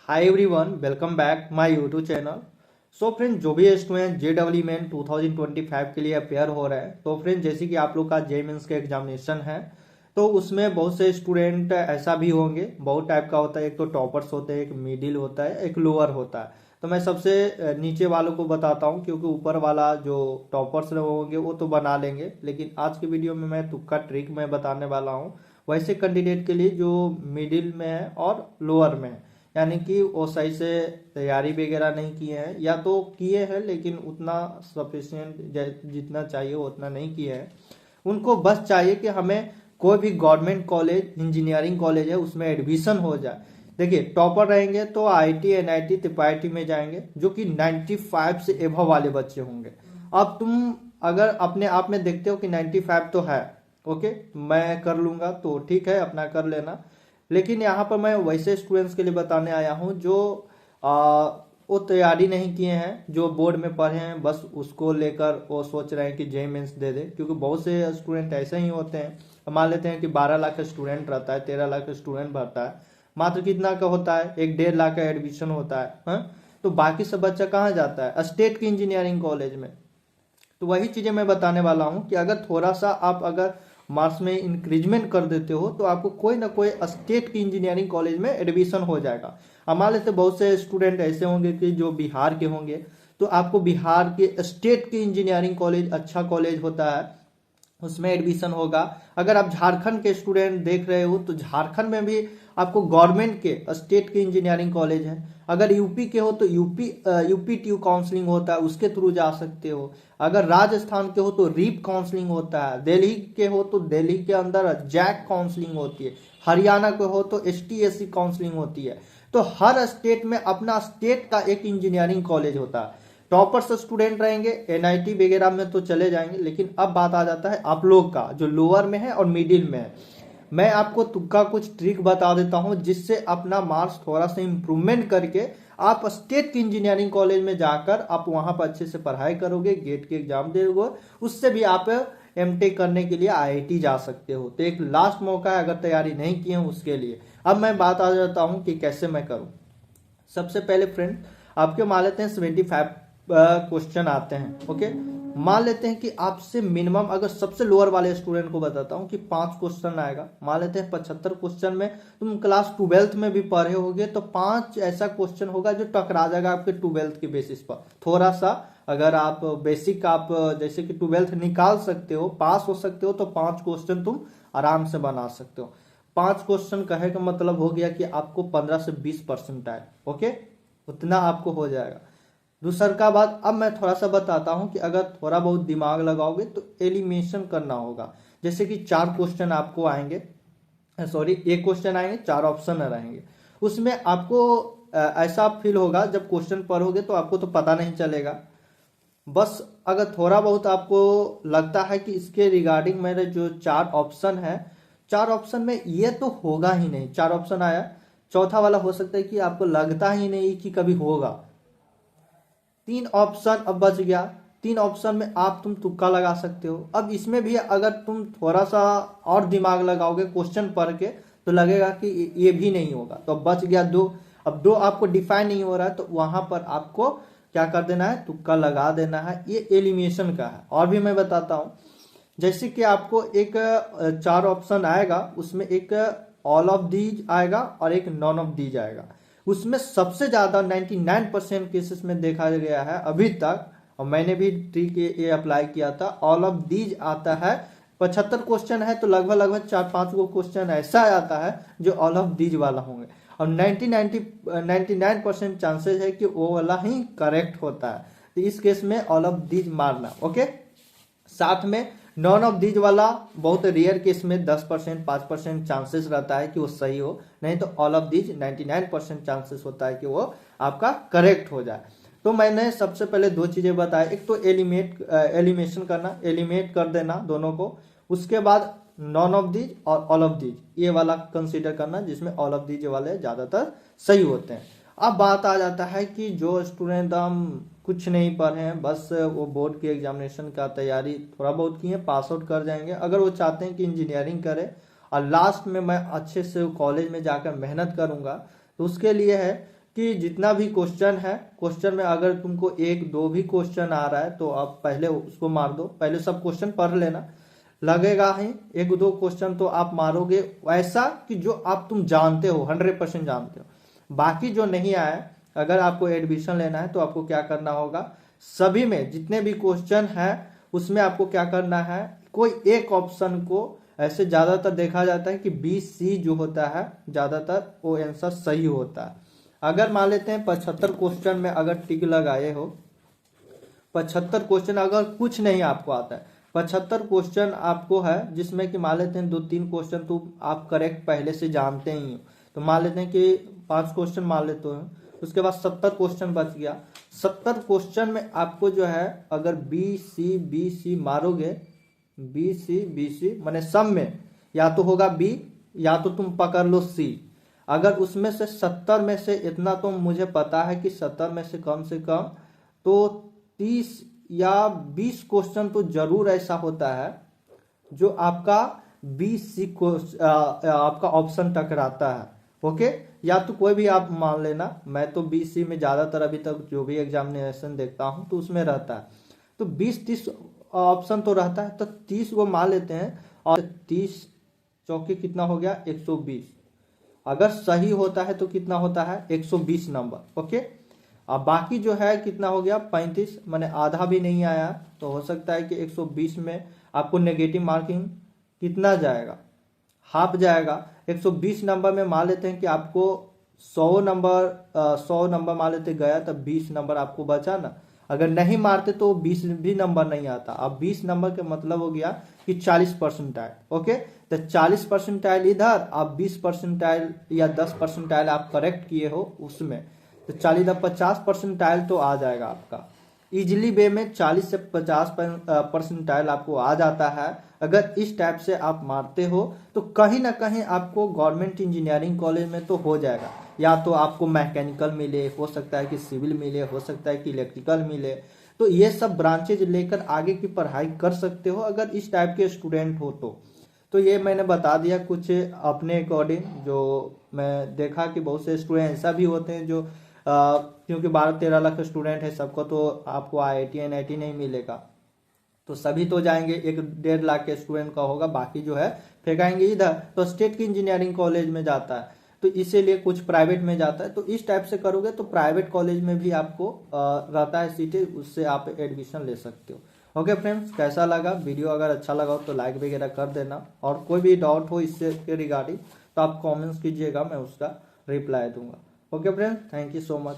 Hi everyone, welcome back my YouTube channel. So friend, जो भी student JEE main 2025 के लिए अपेयर हो रहे हैं, तो फ्रेंड जैसे कि आप लोग का JEE मेंस का एग्जामिनेशन है, तो उसमें बहुत से स्टूडेंट ऐसा भी होंगे। बहुत टाइप का होता है, एक तो टॉपर्स होते हैं, एक मिडिल होता है, एक लोअर होता है। तो मैं सबसे नीचे वालों को बताता हूँ, क्योंकि ऊपर वाला जो टॉपर्स होंगे वो तो बना लेंगे, लेकिन आज की वीडियो में मैं तुक्का ट्रिक मैं बताने वाला हूँ वैसे कैंडिडेट के लिए जो मिडिल में है और लोअर में है। यानी कि वो सही से तैयारी वगैरह नहीं किए हैं, या तो किए हैं लेकिन उतना सफिशिएंट जितना चाहिए उतना नहीं किए हैं। उनको बस चाहिए कि हमें कोई भी गवर्नमेंट कॉलेज, इंजीनियरिंग कॉलेज है उसमें एडमिशन हो जाए। देखिए, टॉपर रहेंगे तो IIT NIT TIPIT में जाएंगे, जो कि 95 से एभव वाले बच्चे होंगे। अब तुम अगर अपने आप में देखते हो कि 95 तो है, ओके मैं कर लूंगा, तो ठीक है अपना कर लेना। लेकिन यहाँ पर मैं वैसे स्टूडेंट्स के लिए बताने आया हूँ जो वो तैयारी नहीं किए हैं, जो बोर्ड में पढ़े हैं, बस उसको लेकर वो सोच रहे हैं कि JEE मेंस दे दे। क्योंकि बहुत से स्टूडेंट ऐसे ही होते हैं। मान लेते हैं कि 12 लाख स्टूडेंट रहता है, 13 लाख स्टूडेंट भरता है, मात्र कितना का होता है, 1-1.5 लाख का एडमिशन होता है, हाँ? तो बाकी सब बच्चा कहाँ जाता है? स्टेट की इंजीनियरिंग कॉलेज में। तो वही चीजें मैं बताने वाला हूँ कि अगर थोड़ा सा आप अगर मार्क्स में इंक्रीजमेंट कर देते हो तो आपको कोई ना कोई स्टेट की इंजीनियरिंग कॉलेज में एडमिशन हो जाएगा। हमारे से बहुत से स्टूडेंट ऐसे होंगे कि जो बिहार के होंगे, तो आपको बिहार के स्टेट की इंजीनियरिंग कॉलेज, अच्छा कॉलेज होता है, उसमें एडमिशन होगा। अगर आप झारखंड के स्टूडेंट देख रहे हो तो झारखंड में भी आपको गवर्नमेंट के स्टेट के इंजीनियरिंग कॉलेज है। अगर यूपी के हो तो यूपी ट्यू काउंसलिंग होता है, उसके थ्रू जा सकते हो। अगर राजस्थान के हो तो रीप काउंसलिंग होता है। दिल्ली के हो तो दिल्ली के अंदर जैक काउंसलिंग होती है। हरियाणा के हो तो ST SC काउंसलिंग होती है। तो हर स्टेट में अपना स्टेट का एक इंजीनियरिंग कॉलेज होता है। टॉपर्स स्टूडेंट रहेंगे NIT वगैरह में तो चले जाएंगे, लेकिन अब बात आ जाता है आप लोग का जो लोअर में है और मिडिल में है। मैं आपको तुक्का कुछ ट्रिक बता देता हूं, जिससे अपना मार्क्स थोड़ा सा इंप्रूवमेंट करके आप स्टेट की इंजीनियरिंग कॉलेज में जाकर आप वहां पर अच्छे से पढ़ाई करोगे, गेट के एग्जाम दोगे, उससे भी आप MTech करने के लिए IIT जा सकते हो। तो एक लास्ट मौका है, अगर तैयारी नहीं किए हैं उसके लिए। अब मैं बात आ जाता हूं कि कैसे मैं करूं। सबसे पहले फ्रेंड, आपके मान लेते हैं 75 क्वेश्चन आते हैं, ओके। मान लेते हैं कि आपसे मिनिमम, अगर सबसे लोअर वाले स्टूडेंट को बताता हूं कि 5 क्वेश्चन आएगा। मान लेते हैं 75 क्वेश्चन में तुम क्लास 12th में भी पढ़े होगे, तो 5 ऐसा क्वेश्चन होगा जो टकरा जाएगा आपके 12th के बेसिस पर। थोड़ा सा अगर आप बेसिक, आप जैसे कि 12th निकाल सकते हो, पास हो सकते हो, तो 5 क्वेश्चन तुम आराम से बना सकते हो। 5 क्वेश्चन कहे का मतलब हो गया कि आपको 15 से 20% आए, ओके, उतना आपको हो जाएगा। दूसर का बात, अब मैं थोड़ा सा बताता हूं कि अगर थोड़ा बहुत दिमाग लगाओगे तो एलिमिनेशन करना होगा। जैसे कि 4 क्वेश्चन आपको आएंगे, सॉरी 1 क्वेश्चन आएंगे, 4 ऑप्शन रहेंगे। उसमें आपको ऐसा फील होगा जब क्वेश्चन पढ़ोगे तो आपको तो पता नहीं चलेगा। बस अगर थोड़ा बहुत आपको लगता है कि इसके रिगार्डिंग मेरे जो 4 ऑप्शन है, 4 ऑप्शन में ये तो होगा ही नहीं, 4 ऑप्शन आया, चौथा वाला हो सकता है कि आपको लगता ही नहीं कि कभी होगा। 3 ऑप्शन अब बच गया। 3 ऑप्शन में आप तुम तुक्का लगा सकते हो। अब इसमें भी अगर तुम थोड़ा सा और दिमाग लगाओगे क्वेश्चन पढ़ के, तो लगेगा कि ये भी नहीं होगा, तो अब बच गया 2। अब 2 आपको डिफाइन नहीं हो रहा है, तो वहां पर आपको क्या कर देना है, तुक्का लगा देना है। ये एलिमिनेशन का है। और भी मैं बताता हूं, जैसे कि आपको एक 4 ऑप्शन आएगा, उसमें एक ऑल ऑफ दीज आएगा और एक नॉन ऑफ दीज आएगा। उसमें सबसे ज्यादा 99% केसेस में देखा गया है अभी तक, और मैंने भी ट्रिक ये अप्लाई किया था, ऑल ऑफ दीज आता है। 75 क्वेश्चन है तो लगभग लगभग 4-5 को क्वेश्चन ऐसा आता है जो ऑल ऑफ दीज वाला होंगे, और 99% चांसेस है कि वो वाला ही करेक्ट होता है। तो इस केस में ऑल ऑफ दीज मारना, ओके। साथ में नॉन ऑफ दीज वाला बहुत रेयर केस में 10% 5% चांसेस रहता है कि वो सही हो, नहीं तो ऑल ऑफ दीज 99% चांसेस होता है कि वो आपका करेक्ट हो जाए। तो मैंने सबसे पहले 2 चीजें बताई, एक तो एलिमिनेशन करना, एलिमिनेट कर देना दोनों को। उसके बाद नॉन ऑफ दीज और ऑल ऑफ दीज, ये वाला कंसीडर करना, जिसमें ऑल ऑफ दीज वाले ज्यादातर सही होते हैं। अब बात आ जाता है कि जो स्टूडेंट हम कुछ नहीं पढ़े हैं, बस वो बोर्ड के एग्जामिनेशन का तैयारी थोड़ा बहुत किए, पास आउट कर जाएंगे। अगर वो चाहते हैं कि इंजीनियरिंग करें और लास्ट में मैं अच्छे से कॉलेज में जाकर मेहनत करूंगा, तो उसके लिए है कि जितना भी क्वेश्चन है, क्वेश्चन में अगर तुमको एक दो भी क्वेश्चन आ रहा है तो आप पहले उसको मार दो, पहले सब क्वेश्चन पढ़ लेना, लगेगा ही एक दो क्वेश्चन तो आप मारोगे ऐसा कि जो आप तुम जानते हो, 100% जानते हो। बाकी जो नहीं आया, अगर आपको एडमिशन लेना है तो आपको क्या करना होगा, सभी में जितने भी क्वेश्चन है उसमें आपको क्या करना है, कोई एक ऑप्शन को, ऐसे ज्यादातर देखा जाता है कि बी सी जो होता है ज्यादातर वो आंसर सही होता है। अगर मान लेते हैं 75 क्वेश्चन में अगर टिक लगाए हो, 75 क्वेश्चन अगर कुछ नहीं आपको आता है, 75 क्वेश्चन आपको है जिसमें कि मान लेते हैं 2-3 क्वेश्चन तो आप करेक्ट पहले से जानते ही हो, तो मान लेते हैं कि 5 क्वेश्चन मान लेते हो, उसके बाद 70 क्वेश्चन बच गया। 70 क्वेश्चन में आपको जो है अगर बी सी मारोगे, बी सी माने सब में या तो होगा बी या तो तुम पकड़ लो सी। अगर उसमें से 70 में से इतना तो मुझे पता है कि 70 में से कम तो 30 या 20 क्वेश्चन तो जरूर ऐसा होता है जो आपका बी सी को आपका ऑप्शन टकराता है। ओके, या तो कोई भी आप मान लेना, मैं तो बी सी में ज्यादातर अभी तक जो भी एग्जामिनेशन देखता हूं तो उसमें रहता है, तो 20-30 ऑप्शन तो रहता है, तो 30 को मान लेते हैं और 30 चौके कितना हो गया 120। अगर सही होता है तो कितना होता है 120 नंबर। ओके, अब बाकी जो है कितना हो गया 35, मैंने आधा भी नहीं आया, तो हो सकता है कि 120 में आपको नेगेटिव मार्किंग कितना जाएगा, हाफ जाएगा। 120 नंबर में मान लेते हैं कि आपको 100 नंबर मान लेते गया, तब 20 नंबर आपको बचा ना। अगर नहीं मारते तो 20 भी नंबर नहीं आता। अब 20 नंबर का मतलब हो गया कि 40 परसेंटाइल। ओके, तो 40 परसेंटाइल इधर, आप 20 परसेंटाइल या 10 परसेंटाइल आप करेक्ट किए हो उसमें, तो 40-50 परसेंटाइल तो आ जाएगा आपका इजिली वे में। 40 से 50 परसेंटाइल आपको आ जाता है। अगर इस टाइप से आप मारते हो तो कहीं ना कहीं आपको गवर्नमेंट इंजीनियरिंग कॉलेज में तो हो जाएगा, या तो आपको मैकेनिकल मिले, हो सकता है कि सिविल मिले, हो सकता है कि इलेक्ट्रिकल मिले, तो ये सब ब्रांचेज लेकर आगे की पढ़ाई कर सकते हो अगर इस टाइप के स्टूडेंट हो तो ये मैंने बता दिया कुछ अपने अकॉर्डिंग, जो मैं देखा कि बहुत से स्टूडेंट ऐसा भी होते हैं जो क्योंकि 12-13 लाख स्टूडेंट है, सबको तो आपको IIT NIT नहीं मिलेगा, तो सभी तो जाएंगे, 1-1.5 लाख के स्टूडेंट का होगा, बाकी जो है फेंकाएंगे इधर, तो स्टेट की इंजीनियरिंग कॉलेज में जाता है, तो इसीलिए कुछ प्राइवेट में जाता है। तो इस टाइप से करोगे तो प्राइवेट कॉलेज में भी आपको रहता है सीटें, उससे आप एडमिशन ले सकते हो। ओके फ्रेंड्स, कैसा लगा वीडियो? अगर अच्छा लगा हो तो लाइक वगैरह कर देना, और कोई भी डाउट हो इससे के रिगार्डिंग तो आप कमेंट्स कीजिएगा, मैं उसका रिप्लाई दूंगा। Okay friends, thank you so much.